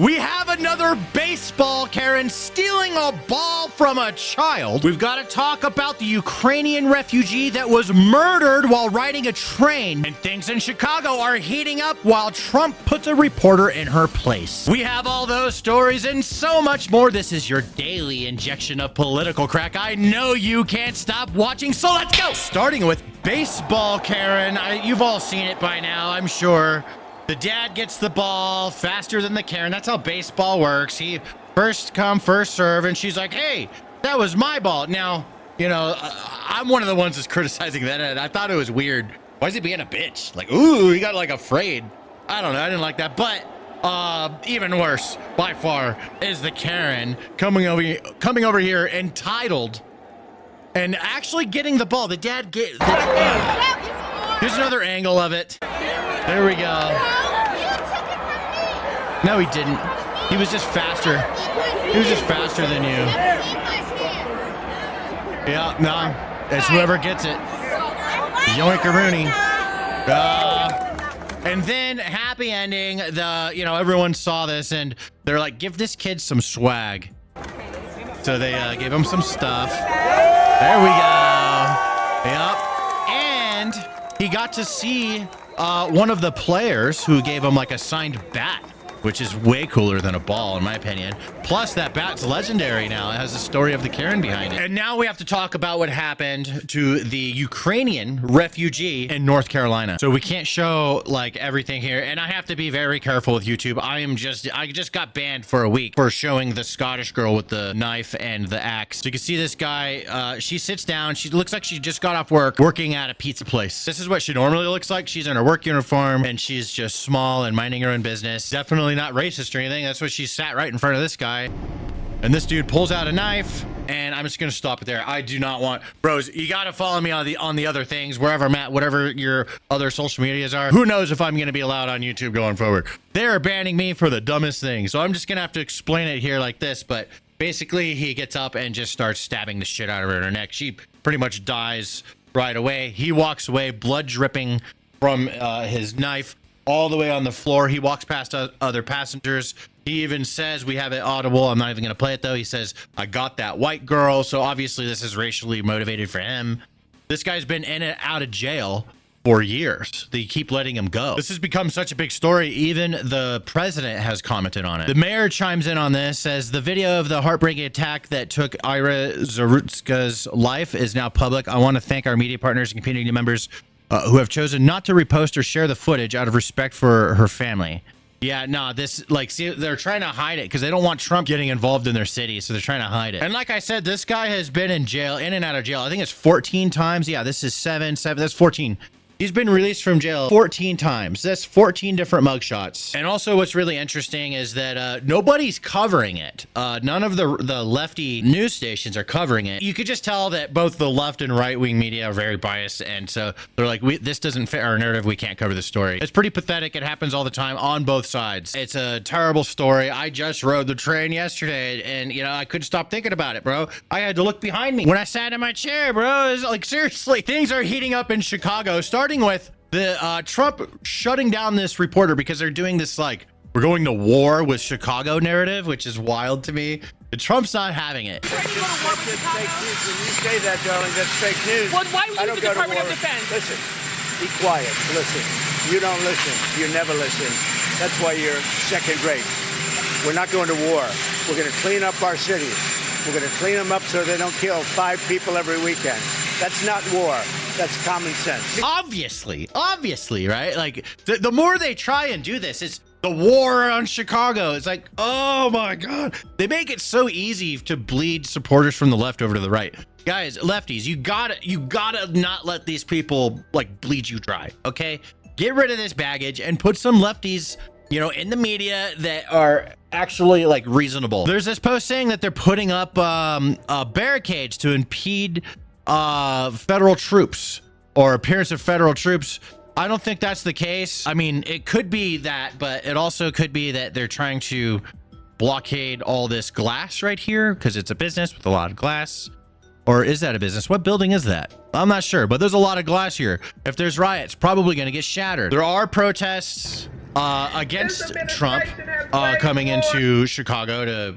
We have another baseball Karen stealing a ball from a child. We've got to talk about the Ukrainian refugee that was murdered while riding a train. And things in Chicago are heating up while Trump puts a reporter in her place. We have all those stories and so much more. This is your daily injection of political crack. I know you can't stop watching, so let's go. Starting with baseball Karen. You've all seen it by now, I'm sure. The dad gets the ball faster than the Karen. That's how baseball works. He first come, first serve, and she's like, hey, that was my ball. Now, you know, I'm one of the ones that's criticizing that, and I thought it was weird. Why is he being a bitch? Like, ooh, he got like afraid. I don't know. I didn't like that. But even worse, by far, is the Karen coming over here entitled and actually getting the ball. The dad here's another angle of it. There we go. No, he didn't. He was just faster. He was just faster than you. Yeah, no. It's whoever gets it. Yoinkaroonie. And then happy ending. Everyone saw this and they're like, give this kid some swag. So they gave him some stuff. There we go. Yep. And he got to see one of the players who gave him like a signed bat, which is way cooler than a ball, in my opinion. Plus, that bat's legendary now. It has the story of the Karen behind it. And now we have to talk about what happened to the Ukrainian refugee in North Carolina. So we can't show like everything here. And I have to be very careful with YouTube. I just got banned for a week for showing the Scottish girl with the knife and the axe. So you can see this guy, she sits down. She looks like she just got off work, working at a pizza place. This is what she normally looks like. She's in her work uniform and she's just small and minding her own business. Definitely not racist or anything. That's what she sat right in front of this guy. And this dude pulls out a knife, and I'm just gonna stop it there. I do not want, bros, you gotta follow me on the other things, wherever I'm at, whatever your other social medias are. Who knows if I'm gonna be allowed on YouTube going forward. They're banning me for the dumbest thing. So I'm just gonna have to explain it here like this, but basically he gets up and just starts stabbing the shit out of her in her neck. She pretty much dies right away. He walks away, blood dripping from his knife all the way on the floor. He walks past other passengers. He even says, we have it audible. I'm not even going to play it though. He says, I got that white girl. So obviously this is racially motivated for him. This guy's been in and out of jail for years. They keep letting him go. This has become such a big story. Even the president has commented on it. The mayor chimes in on this, says the video of the heartbreaking attack that took Iryna Zarutska's life is now public. I want to thank our media partners and community members who have chosen not to repost or share the footage out of respect for her family. Yeah, no, see, they're trying to hide it because they don't want Trump getting involved in their city, so they're trying to hide it. And like I said, this guy has been in jail, in and out of jail. I think it's 14 times. Yeah, this is seven, that's 14. He's been released from jail 14 times. That's 14 different mugshots. And also what's really interesting is that nobody's covering it. None of the lefty news stations are covering it. You could just tell that both the left and right-wing media are very biased. And so they're like, this doesn't fit our narrative. We can't cover the story. It's pretty pathetic. It happens all the time on both sides. It's a terrible story. I just rode the train yesterday and, I couldn't stop thinking about it, bro. I had to look behind me when I sat in my chair, bro. It's like, seriously, things are heating up in Chicago, starting with the Trump shutting down this reporter because they're doing this like we're going to war with Chicago narrative, which is wild to me. And Trump's not having it. That's fake news. When you say that, darling, that's fake news. Well, why would the Department of Defense? Listen, be quiet. Listen. You don't listen. You never listen. That's why you're second rate. We're not going to war. We're going to clean up our cities. We're going to clean them up so they don't kill 5 people every weekend. That's not war. That's common sense. Obviously, right? Like the more they try and do this, it's the war on Chicago. It's like, oh my God. They make it so easy to bleed supporters from the left over to the right. Guys, lefties, you gotta not let these people like bleed you dry. Okay. Get rid of this baggage and put some lefties, in the media that are actually like reasonable. There's this post saying that they're putting up barricades to impede federal troops or appearance of federal troops. I don't think that's the case. I mean, it could be that, but it also could be that they're trying to blockade all this glass right here because it's a business with a lot of glass. Or is that a business? What building is that? I'm not sure, but there's a lot of glass here. If there's riots, probably going to get shattered. There are protests against Trump coming into Chicago to,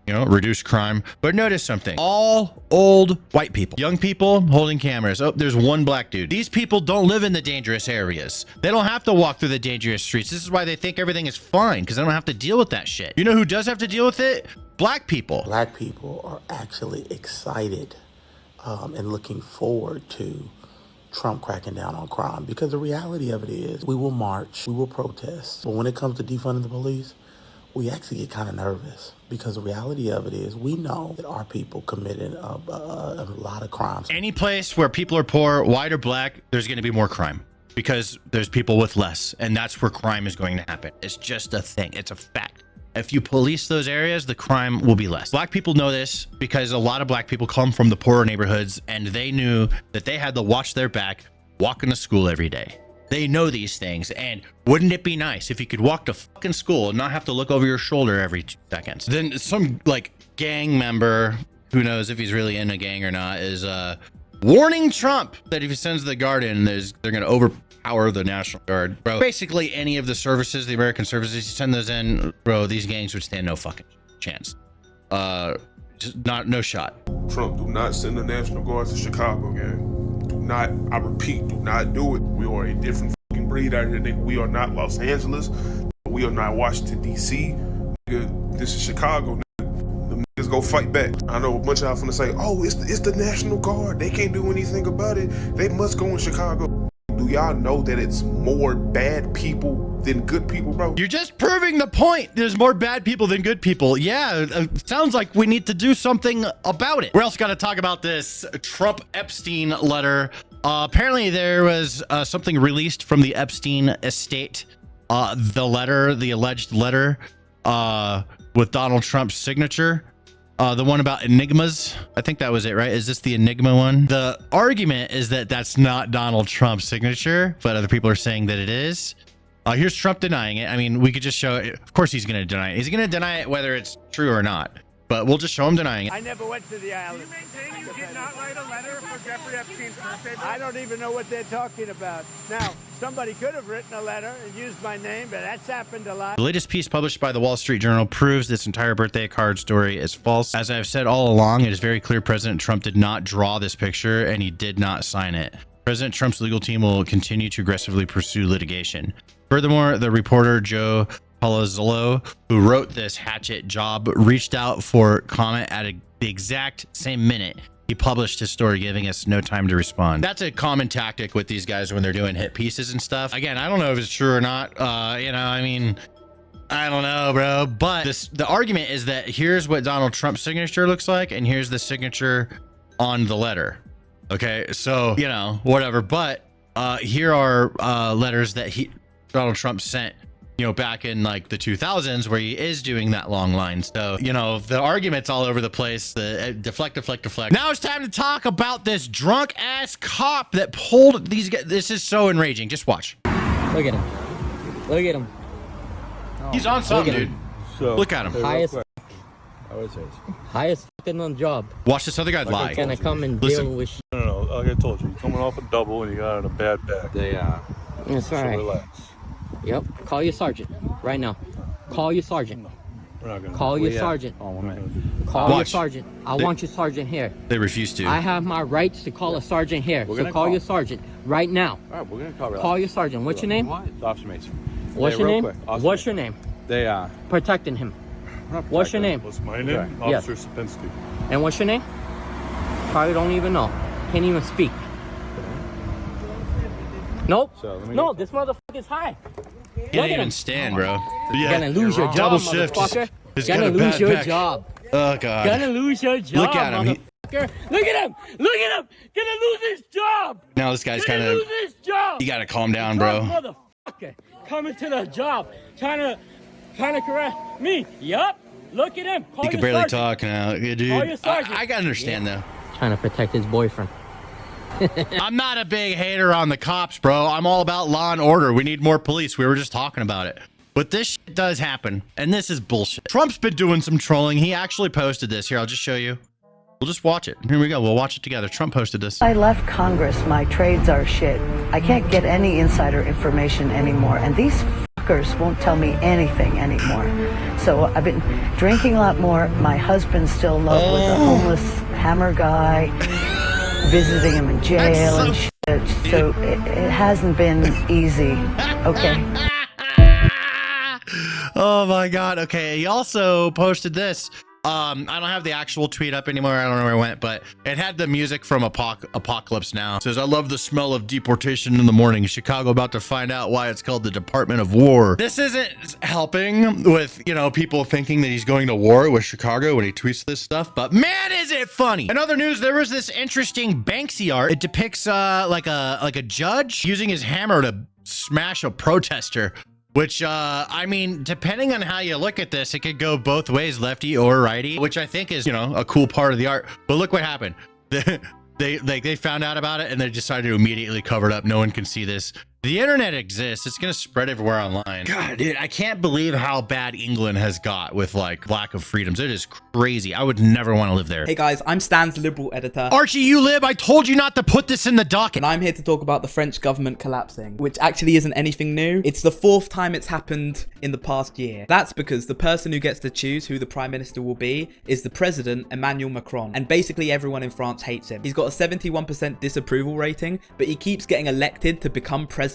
you know, reduce crime. But notice something. All old white people, young people holding cameras. Oh, there's one black dude. These people don't live in the dangerous areas. They don't have to walk through the dangerous streets. This is why they think everything is fine, because they don't have to deal with that shit. You know who does have to deal with it? Black people. Black people are actually excited and looking forward to Trump cracking down on crime, because the reality of it is we will march, we will protest. But when it comes to defunding the police, we actually get kind of nervous, because the reality of it is we know that our people committed a lot of crimes. Any place where people are poor, white or black, there's going to be more crime because there's people with less, and that's where crime is going to happen. It's just a thing. It's a fact. If you police those areas, the crime will be less. Black people know this because a lot of black people come from the poorer neighborhoods, and they knew that they had to watch their back walking to school every day. They know these things, and wouldn't it be nice if you could walk to fucking school and not have to look over your shoulder every 2 seconds? Then some like gang member, who knows if he's really in a gang or not, is warning Trump that if he sends the guard in, they're going to overpower the National Guard. Bro, basically any of the services, the American services, you send those in, bro, these gangs would stand no fucking chance. Just no shot. Trump, do not send the National Guard to Chicago, gang. Do not, I repeat, do not do it. We are a different fucking breed out here, nigga. We are not Los Angeles. We are not Washington, D.C. Nigga, this is Chicago, nigga. The niggas go fight back. I know a bunch of y'all finna say, oh, it's the National Guard. They can't do anything about it. They must go in Chicago. Do y'all know that it's more bad people than good people, bro? You're just proving the point. There's more bad people than good people. Yeah, it sounds like we need to do something about it. We're also going to talk about this Trump-Epstein letter. Apparently there was something released from the Epstein estate. The alleged letter with Donald Trump's signature. The one about enigmas. I think that was it, right? Is this the enigma one? The argument is that that's not Donald Trump's signature, but other people are saying that it is. Here's Trump denying it. I mean, we could just show it. Of course he's going to deny it. He's going to deny it whether it's true or not, but we'll just show him denying it. I never went to the island. Do you maintain you did not write a letter for Jeffrey Epstein's birthday? I don't even know what they're talking about. Now, somebody could have written a letter and used my name, but that's happened a lot. The latest piece published by the Wall Street Journal proves this entire birthday card story is false. As I've said all along, it is very clear President Trump did not draw this picture and he did not sign it. President Trump's legal team will continue to aggressively pursue litigation. Furthermore, the reporter Joe Palazzolo, who wrote this hatchet job, reached out for comment at the exact same minute he published his story, giving us no time to respond. That's a common tactic with these guys when they're doing hit pieces and stuff. Again, I don't know if it's true or not. You know, I mean, I don't know, bro. But the argument is that here's what Donald Trump's signature looks like, and here's the signature on the letter. Okay, so, you know, whatever. But here are letters that Donald Trump sent, you know, back in like the 2000s, where he is doing that long line. So, you know, the argument's all over the place. The deflect. Now it's time to talk about this drunk ass cop that pulled these guys. This is so enraging. Just watch. Look at him. Look at him. He's on something, dude. So, look at him. Highest fucking on job. Watch this other guy lie. Gonna come and Listen. deal with. No, like I told you, you're coming off a double and you got in a bad back. That's So right. relax. Yep. Call your sergeant right now. Call your sergeant. We're not gonna Call your sergeant. Oh, we're not gonna do that. Call your Watch. sergeant. I want your sergeant here. They refuse to. I have my rights to call a sergeant here. We're So gonna call call. your sergeant right now. All right, we're gonna call. Call your sergeant. What's your name? Officer Mason. What's Hey, your real name? quick, Officer What's your Mason. name? They Protecting him. not What's your protecting. name? What's my name? Yes. Officer Sapinski. And what's your name? Probably don't even know. Can't even speak. Nope. So, let me No, get- this motherfucker's high. Can't Look at even him. stand, bro. You're gonna lose your job, Double shift. motherfucker. He's Gonna got a lose bad your back. job. Oh god. Gonna lose your job, Look at him. motherfucker. Look at him. Look at him. Gonna lose his job. Now this guy's Gonna kind of. lose his job. You gotta calm down, Drunk bro. motherfucker coming to the job, trying to correct me. Yup. Look at him. Call He can your barely sergeant. talk now. Yeah, dude. Call your sergeant. I gotta understand though. Trying to protect his boyfriend. I'm not a big hater on the cops, bro. I'm all about law and order. We need more police. We were just talking about it. But this shit does happen, and this is bullshit. Trump's been doing some trolling. He actually posted this. Here, I'll just show you. We'll just watch it. Here we go. We'll watch it together. Trump posted this. I left Congress. My trades are shit. I can't get any insider information anymore. And these doctors won't tell me anything anymore. So I've been drinking a lot more. My husband's still in love with a homeless hammer guy, visiting him in jail and shit. So it hasn't been easy. Okay. Oh my God. Okay. He also posted this. I don't have the actual tweet up anymore. I don't know where it went, but it had the music from Apocalypse Now. It says, I love the smell of deportation in the morning. Chicago about to find out why it's called the Department of War. This isn't helping with, you know, people thinking that he's going to war with Chicago when he tweets this stuff, but man, is it funny. In other news, there was this interesting Banksy art. It depicts like a judge using his hammer to smash a protester. Which, I mean, depending on how you look at this, it could go both ways, lefty or righty, which I think is, you know, a cool part of the art. But look what happened. They found out about it and they decided to immediately cover it up. No one can see this. The internet exists. It's going to spread everywhere online. God, dude, I can't believe how bad England has got with like lack of freedoms. It is crazy. I would never want to live there. Hey guys, I'm Stan's liberal editor. Archie, you lib, I told you not to put this in the docket. And I'm here to talk about the French government collapsing, which actually isn't anything new. It's the 4th time it's happened in the past year. That's because the person who gets to choose who the prime minister will be is the president, Emmanuel Macron. And basically everyone in France hates him. He's got a 71% disapproval rating, but he keeps getting elected to become president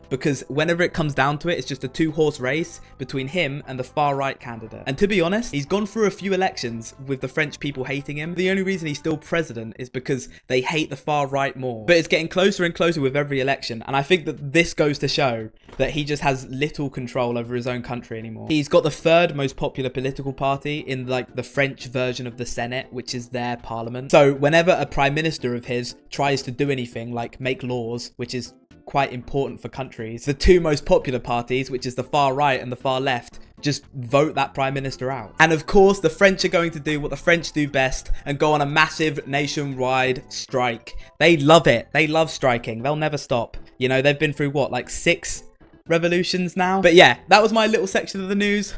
because whenever it comes down to it, it's just a 2-horse race between him and the far-right candidate. And to be honest, he's gone through a few elections with the French people hating him. The only reason he's still president is because they hate the far-right more. But it's getting closer and closer with every election, and I think that this goes to show that he just has little control over his own country anymore. He's got the 3rd most popular political party in like the French version of the Senate, which is their parliament. So whenever a prime minister of his tries to do anything like make laws, which is quite important for countries, the 2 most popular parties, which is the far right and the far left, just vote that prime minister out. And of course, the French are going to do what the French do best and go on a massive nationwide strike. They love it. They love striking. They'll never stop. You know, they've been through what, like 6 revolutions now? But yeah, that was my little section of the news.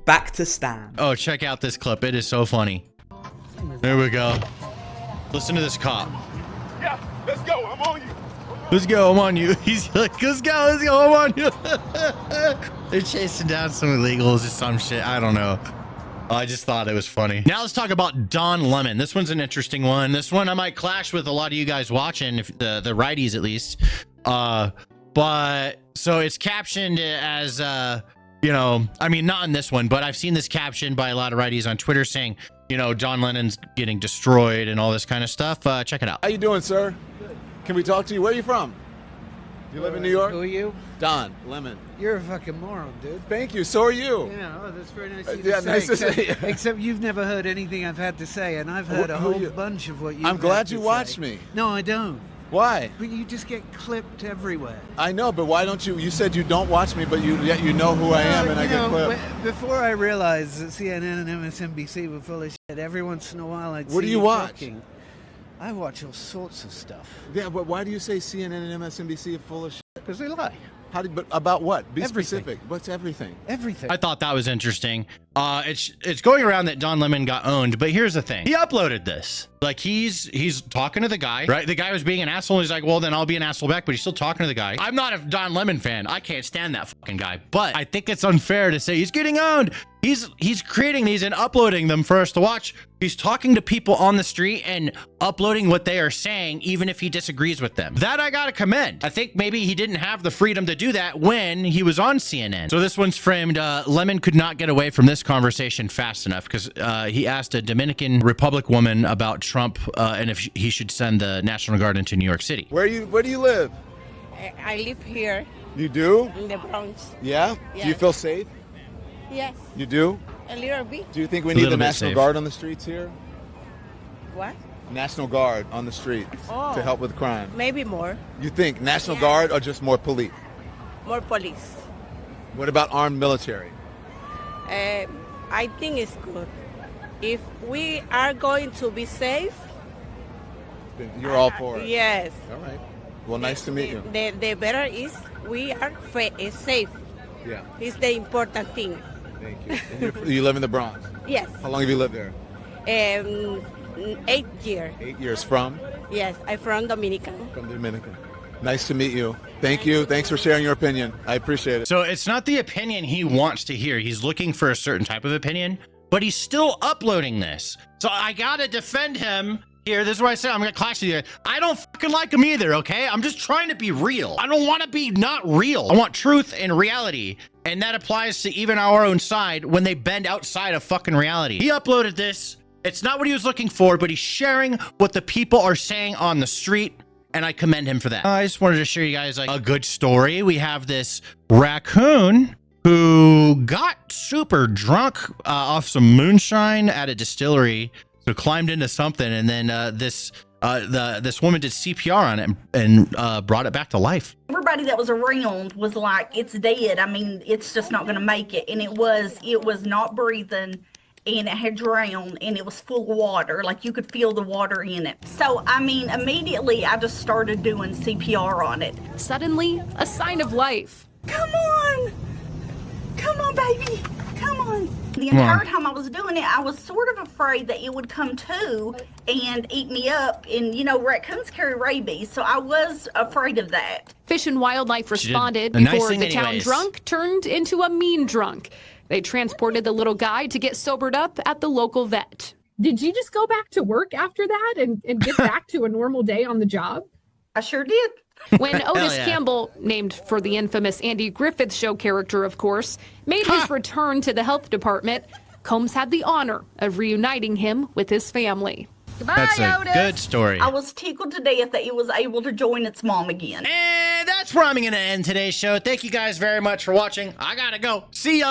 Back to Stan. Oh, check out this clip. It is so funny. There we go. Listen to this cop. Yeah, let's go. I'm on you. Let's go, I'm on you. He's like, let's go, I'm on you. They're chasing down some illegals or some shit. I don't know. I just thought it was funny. Now let's talk about Don Lemon. This one's an interesting one. This one I might clash with a lot of you guys watching, if the righties at least. But so it's captioned as, you know, I mean, not in this one, but I've seen this captioned by a lot of righties on Twitter saying, you know, John Lennon's getting destroyed and all this kind of stuff. Check it out. How you doing, sir? Can we talk to you? Where are you from? You live in New York? Who are you? Don Lemon. You're a fucking moron, dude. Thank you. So are you. Yeah, oh, that's very nice of you yeah, to nice say. to see you. Except you've never heard anything I've had to say, and I've heard a whole bunch of what you've I'm glad you had to watched say. me. No, I don't. Why? But you just get clipped everywhere. I know, but why don't you? You said you don't watch me, but yet you know who I am, and I get clipped. Before I realized that CNN and MSNBC were full of shit, every once in a while I'd see What do you watch? talking. I watch all sorts of stuff. Yeah, but why do you say CNN and MSNBC are full of shit? Because they lie. But about what? Be Everything. specific. What's everything? Everything. I thought that was interesting. It's going around that Don Lemon got owned, but here's the thing. He uploaded this. Like he's talking to the guy, right? The guy was being an asshole. He's like, well, then I'll be an asshole back, but he's still talking to the guy. I'm not a Don Lemon fan. I can't stand that fucking guy, but I think it's unfair to say he's getting owned. He's creating these and uploading them for us to watch. He's talking to people on the street and uploading what they are saying, even if he disagrees with them. That I gotta commend. I think maybe he didn't have the freedom to do that when he was on CNN. So this one's framed, Lemon could not get away from this conversation fast enough because he asked a Dominican Republic woman about Trump and if he should send the National Guard into New York City. Where do you live? I live here. You do? In the Bronx. Yeah? Yes. Do you feel safe? Yes. You do? A little bit. Do you think we need the National Guard on the streets here? What? National Guard on the streets to help with crime. Maybe more. You think National Guard or just more police? More police. What about armed military? I think it's good. If we are going to be safe, Then you're all for it. Yes. All right. Well, nice to meet you. The better is we are safe. Yeah. It's the important thing. Thank you. And you live in the Bronx? Yes. How long have you lived there? 8 years. 8 years. From? Yes, I'm from Dominican. From Dominican. Nice to meet you. Thank you. Thanks for sharing your opinion. I appreciate it. So it's not the opinion he wants to hear. He's looking for a certain type of opinion, but he's still uploading this. So I gotta defend him here. This is what I said. I'm gonna clash with you. I don't fucking like him either, okay? I'm just trying to be real. I don't want to be not real. I want truth and reality. And that applies to even our own side when they bend outside of fucking reality. He uploaded this. It's not what he was looking for, but he's sharing what the people are saying on the street. And I commend him for that. I just wanted to show you guys like a good story. We have this raccoon who got super drunk off some moonshine at a distillery. So climbed into something, and then this woman did CPR on it and brought it back to life. Everybody that was around was like, it's dead. I mean, it's just not going to make it. And it was not breathing, and it had drowned, and it was full of water. Like, you could feel the water in it. So, I mean, immediately I just started doing CPR on it. Suddenly, a sign of life. Come on! Come on, baby! Come on! The entire time I was doing it, I was sort of afraid that it would come to and eat me up. And, you know, raccoons carry rabies, so I was afraid of that. Fish and Wildlife responded nice before thing the town anyways. drunk turned into a mean drunk. They transported the little guy to get sobered up at the local vet. Did you just go back to work after that and get back to a normal day on the job? I sure did. When Otis Campbell, named for the infamous Andy Griffith Show character, of course, made his return to the health department, Combs had the honor of reuniting him with his family. Goodbye, That's a Otis. good story. I was tickled to death that it was able to join its mom again. And that's where I'm going to end today's show. Thank you guys very much for watching. I gotta go. See ya.